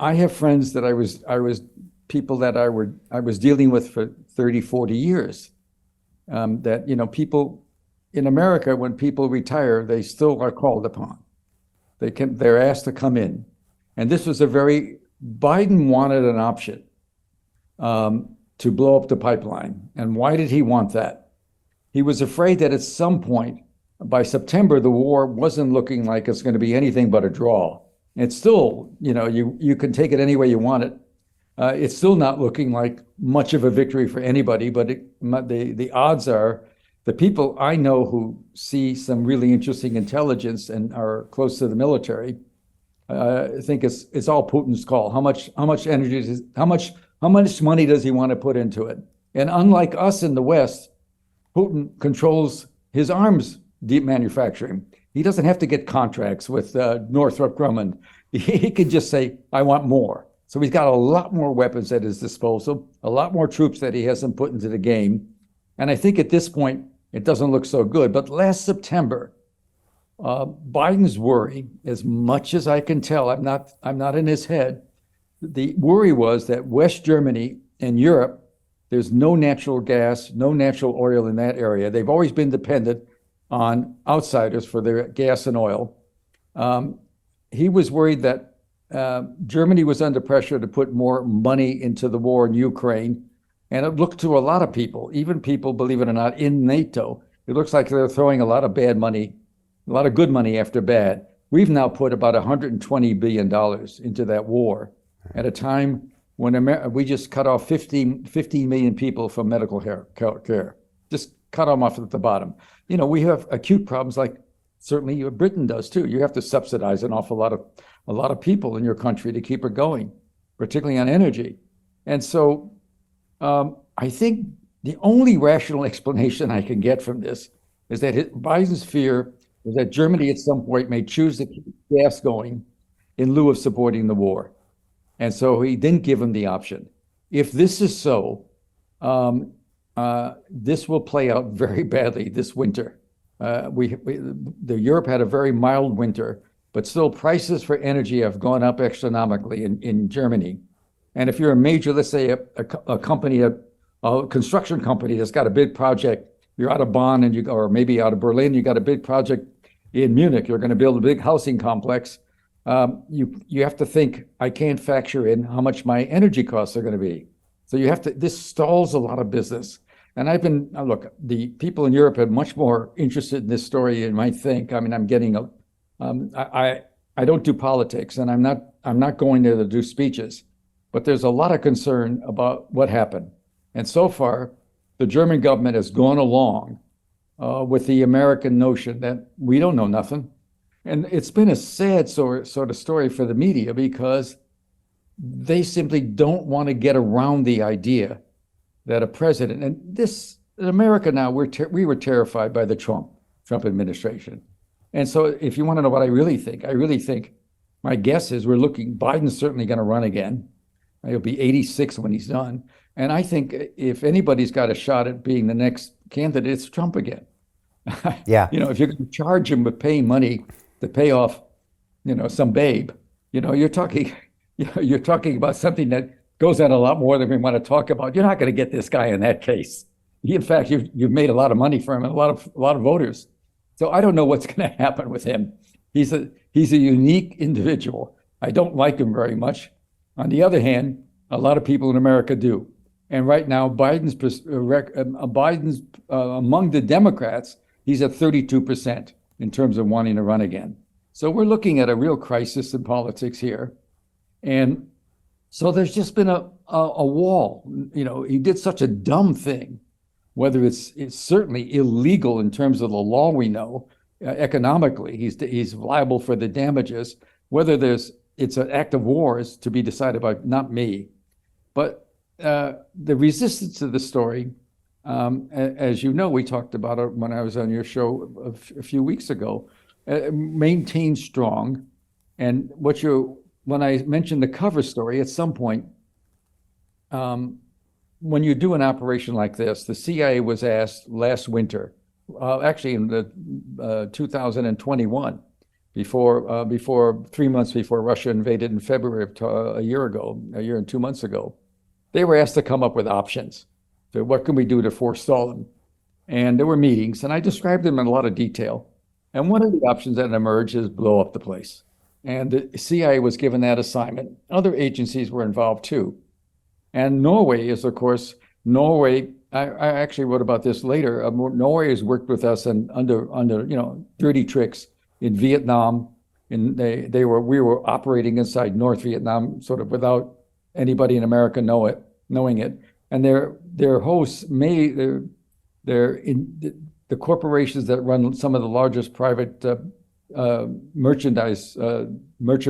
I have friends that I was people that I was dealing with for 30, 40 years. That, people in America, when people retire, they still are called upon. They're asked to come in. And this was Biden wanted an option to blow up the pipeline. And why did he want that? He was afraid that at some point, by September, the war wasn't looking like it's going to be anything but a draw. It's still, you can take it any way you want it. It's still not looking like much of a victory for anybody, but the odds are the people I know who see some really interesting intelligence and are close to the military think it's all Putin's call. How much energy how much money does he want to put into it? And unlike us in the West, Putin controls his arms manufacturing. He doesn't have to get contracts with Northrop Grumman. He can just say, I want more. So he's got a lot more weapons at his disposal, a lot more troops that he hasn't put into the game. And I think at this point, it doesn't look so good. But last September, Biden's worry, as much as I can tell, I'm not in his head, the worry was that West Germany and Europe, there's no natural gas, no natural oil in that area. They've always been dependent on outsiders for their gas and oil. He was worried that Germany was under pressure to put more money into the war in Ukraine. And it looked to a lot of people, even people, believe it or not, in NATO, it looks like they're throwing a lot of bad money, a lot of good money after bad. We've now put about $120 billion into that war at a time when we just cut off 15 million people from medical care. Just cut them off at the bottom. We have acute problems like certainly Britain does too. You have to subsidize an awful lot of people in your country to keep it going, particularly on energy. And so I think the only rational explanation I can get from this is that Biden's fear is that Germany at some point may choose to keep gas going in lieu of supporting the war. And so he didn't give him the option. If this is so, this will play out very badly this winter. Europe had a very mild winter, but still prices for energy have gone up astronomically in Germany. And if you're a major, let's say a company, a construction company that's got a big project, you're out of Bonn or maybe out of Berlin, you got a big project in Munich, you're going to build a big housing complex. You have to think, I can't factor in how much my energy costs are going to be. So this stalls a lot of business. And look, the people in Europe are much more interested in this story than you might think. I mean, I don't do politics and I'm not going there to do speeches, but there's a lot of concern about what happened. And so far, the German government has gone along with the American notion that we don't know nothing. And it's been a sad sort of story for the media because they simply don't want to get around the idea that a president, and this in America now, we were terrified by the Trump administration. And so if you want to know what I really think my guess is Biden's certainly going to run again. He'll be 86 when he's done. And I think if anybody's got a shot at being the next candidate, it's Trump again. Yeah. If you're going to charge him with paying money to pay off, some babe, you're talking about something that goes on a lot more than we want to talk about. You're not going to get this guy in that case. In fact, you've made a lot of money for him and a lot of voters. So I don't know what's going to happen with him. He's a unique individual. I don't like him very much. On the other hand, a lot of people in America do. And right now, Biden's among the Democrats, he's at 32% in terms of wanting to run again. So we're looking at a real crisis in politics here. And so there's just been a wall. He did such a dumb thing, whether it's certainly illegal in terms of the law we know, economically, he's liable for the damages, whether it's an act of war is to be decided by not me. But the resistance to the story, as you know, we talked about it when I was on your show a few weeks ago, maintains strong. And when I mentioned the cover story, at some point, when you do an operation like this, the CIA was asked last winter, actually in the 2021, before 3 months before Russia invaded in February of a year and 2 months ago, they were asked to come up with options. So what can we do to forestall them? And there were meetings, and I described them in a lot of detail. And one of the options that emerged is blow up the place. And the CIA was given that assignment. Other agencies were involved too. And Norway is, of course, I actually wrote about this later. Norway has worked with us under dirty tricks in Vietnam. And we were operating inside North Vietnam sort of without anybody in America knowing it. And their hosts the corporations that run some of the largest private merchant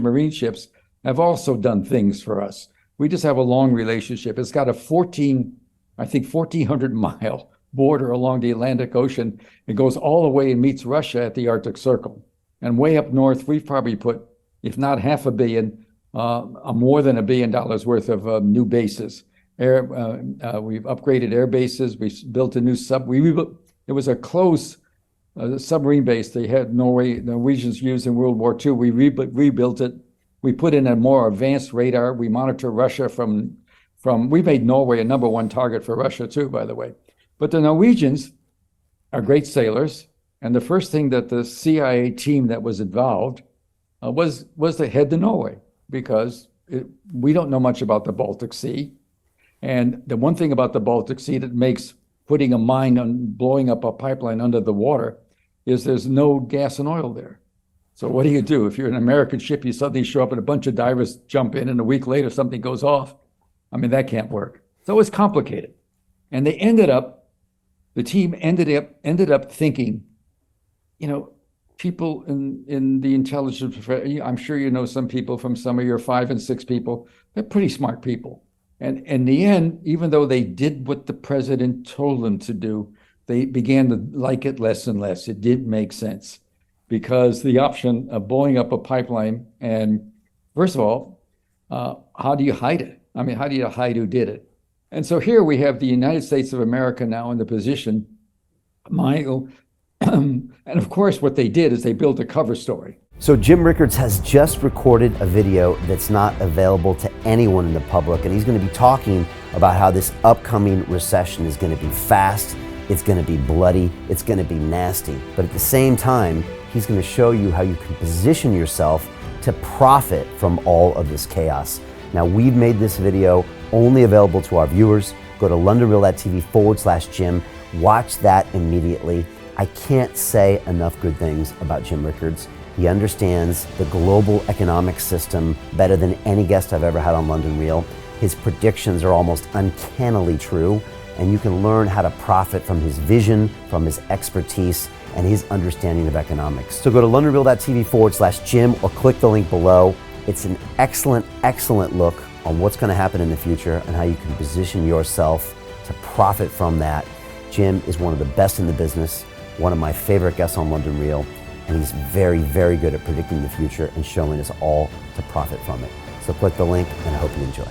marine ships have also done things for us. We just have a long relationship. It's got a 1,400-mile border along the Atlantic Ocean. It goes all the way and meets Russia at the Arctic Circle. And way up north, we've probably put, if not $500 million, more than $1 billion worth of new bases. We've upgraded air bases. We built a new it was a closed submarine base they had Norwegians used in World War II. We rebuilt it. We put in a more advanced radar. We monitor Russia we made Norway a #1 target for Russia too, by the way. But the Norwegians are great sailors. And the first thing that the CIA team that was involved was to head to Norway, because we don't know much about the Baltic Sea. And the one thing about the Baltic Sea that makes putting a mine and blowing up a pipeline under the water is there's no gas and oil there. So what do you do? If you're an American ship, you suddenly show up and a bunch of divers jump in, and a week later something goes off. I mean, that can't work. So it's complicated. And the team ended up thinking, people in the intelligence profession, I'm sure you know some people from some of your 5 and 6 people, they're pretty smart people. And in the end, even though they did what the president told them to do, they began to like it less and less. It didn't make sense, because the option of blowing up a pipeline, and first of all, how do you hide it? I mean, how do you hide who did it? And so here we have the United States of America now in the position, and of course, what they did is they built a cover story. So Jim Rickards has just recorded a video that's not available to anyone in the public, and he's going to be talking about how this upcoming recession is going to be fast, it's going to be bloody, it's going to be nasty. But at the same time, he's going to show you how you can position yourself to profit from all of this chaos. Now, we've made this video only available to our viewers. Go to londonreal.tv/Jim. Watch that immediately. I can't say enough good things about Jim Rickards. He understands the global economic system better than any guest I've ever had on London Real. His predictions are almost uncannily true, and you can learn how to profit from his vision, from his expertise, and his understanding of economics. So go to londonreal.tv/Jim or click the link below. It's an excellent, excellent look on what's going to happen in the future and how you can position yourself to profit from that. Jim is one of the best in the business, one of my favorite guests on London Real, and he's very, very good at predicting the future and showing us all to profit from it. So click the link, and I hope you enjoy.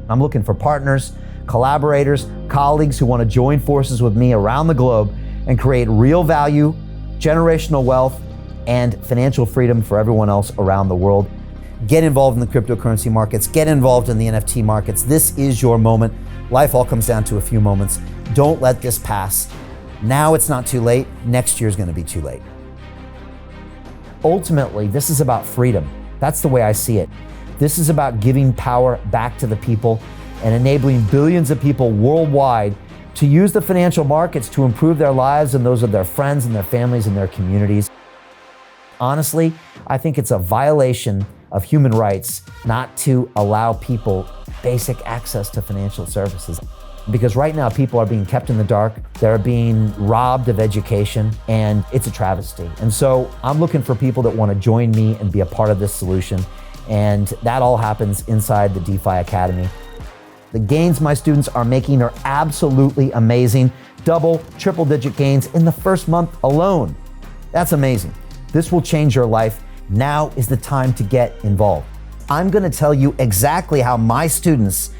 I'm looking for partners, collaborators, colleagues who want to join forces with me around the globe and create real value, generational wealth, and financial freedom for everyone else around the world. Get involved in the cryptocurrency markets, get involved in the NFT markets. This is your moment. Life all comes down to a few moments. Don't let this pass. Now it's not too late. Next year's going to be too late. Ultimately, this is about freedom. That's the way I see it. This is about giving power back to the people and enabling billions of people worldwide to use the financial markets to improve their lives and those of their friends and their families and their communities. Honestly, I think it's a violation of human rights not to allow people basic access to financial services. Because right now people are being kept in the dark, they're being robbed of education, and it's a travesty. And so I'm looking for people that want to join me and be a part of this solution. And that all happens inside the DeFi Academy. The gains my students are making are absolutely amazing. Double, triple digit gains in the first month alone. That's amazing. This will change your life. Now is the time to get involved. I'm going to tell you exactly how my students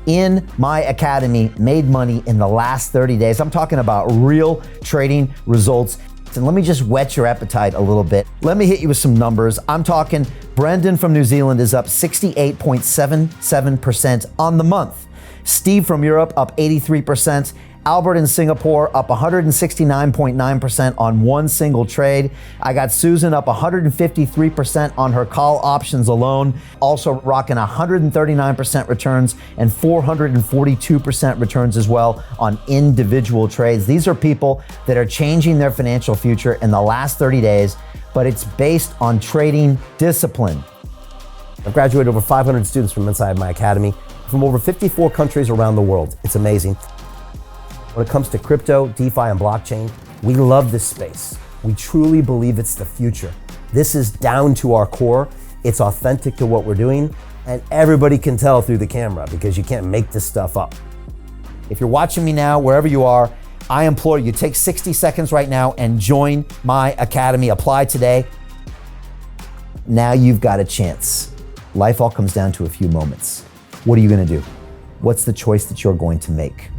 in my academy made money in the last 30 days. I'm talking about real trading results. And let me just whet your appetite a little bit. Let me hit you with some numbers. I'm talking Brendan from New Zealand is up 68.77% on the month. Steve from Europe up 83%. Albert in Singapore up 169.9% on one single trade. I got Susan up 153% on her call options alone, also rocking 139% returns and 442% returns as well on individual trades. These are people that are changing their financial future in the last 30 days, but it's based on trading discipline. I've graduated over 500 students from inside my academy from over 54 countries around the world. It's amazing. When it comes to crypto, DeFi, and blockchain, we love this space. We truly believe it's the future. This is down to our core. It's authentic to what we're doing, and everybody can tell through the camera because you can't make this stuff up. If you're watching me now, wherever you are, I implore you, take 60 seconds right now and join my academy. Apply today. Now you've got a chance. Life all comes down to a few moments. What are you gonna do? What's the choice that you're going to make?